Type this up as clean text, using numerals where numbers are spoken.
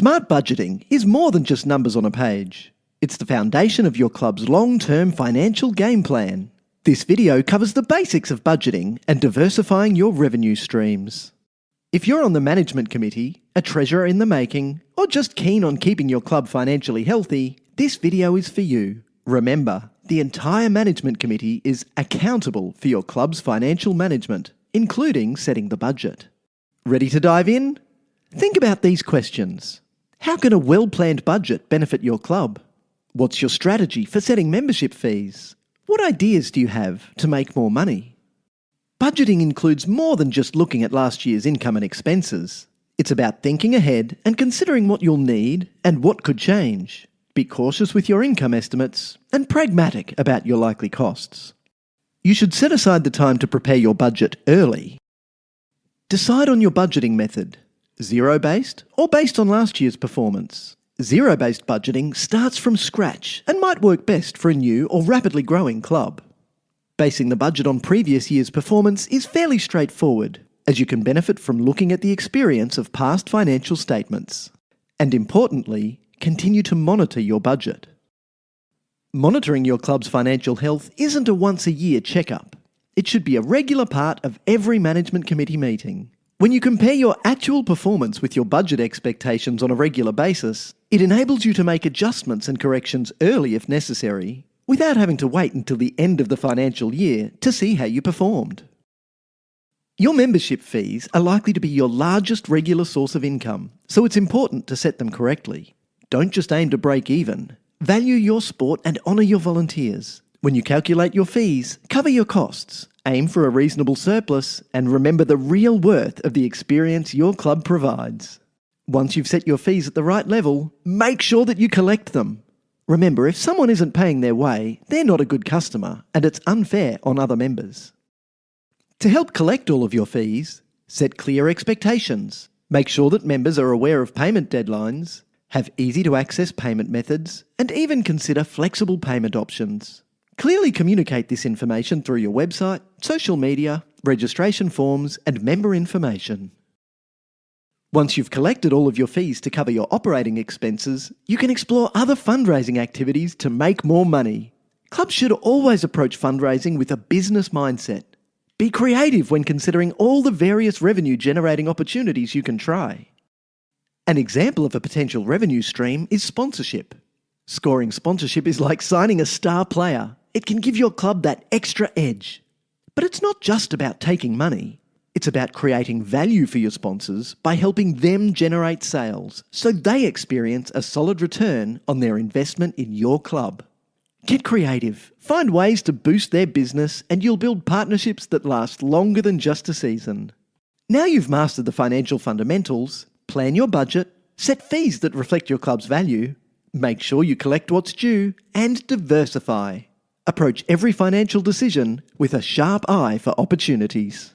Smart budgeting is more than just numbers on a page. It's the foundation of your club's long-term financial game plan. This video covers the basics of budgeting and diversifying your revenue streams. If you're on the management committee, a treasurer in the making, or just keen on keeping your club financially healthy, this video is for you. Remember, the entire management committee is accountable for your club's financial management, including setting the budget. Ready to dive in? Think about these questions. How can a well-planned budget benefit your club? What's your strategy for setting membership fees? What ideas do you have to make more money? Budgeting includes more than just looking at last year's income and expenses. It's about thinking ahead and considering what you'll need and what could change. Be cautious with your income estimates and pragmatic about your likely costs. You should set aside the time to prepare your budget early. Decide on your budgeting method, zero-based or based on last year's performance. Zero-based budgeting starts from scratch and might work best for a new or rapidly growing club. Basing the budget on previous year's performance is fairly straightforward, as you can benefit from looking at the experience of past financial statements. And importantly, continue to monitor your budget. Monitoring your club's financial health isn't a once-a-year checkup. It should be a regular part of every management committee meeting. When you compare your actual performance with your budget expectations on a regular basis, it enables you to make adjustments and corrections early if necessary, without having to wait until the end of the financial year to see how you performed. Your membership fees are likely to be your largest regular source of income, so it's important to set them correctly. Don't just aim to break even. Value your sport and honour your volunteers. When you calculate your fees, cover your costs, aim for a reasonable surplus, and remember the real worth of the experience your club provides. Once you've set your fees at the right level, make sure that you collect them. Remember, if someone isn't paying their way, they're not a good customer, and it's unfair on other members. To help collect all of your fees, set clear expectations. Make sure that members are aware of payment deadlines, have easy-to-access payment methods, and even consider flexible payment options. Clearly communicate this information through your website, social media, registration forms, and member information. Once you've collected all of your fees to cover your operating expenses, you can explore other fundraising activities to make more money. Clubs should always approach fundraising with a business mindset. Be creative when considering all the various revenue-generating opportunities you can try. An example of a potential revenue stream is sponsorship. Scoring sponsorship is like signing a star player. It can give your club that extra edge. But it's not just about taking money. It's about creating value for your sponsors by helping them generate sales so they experience a solid return on their investment in your club. Get creative. Find ways to boost their business and you'll build partnerships that last longer than just a season. Now you've mastered the financial fundamentals, plan your budget, set fees that reflect your club's value, make sure you collect what's due, and diversify. Approach every financial decision with a sharp eye for opportunities.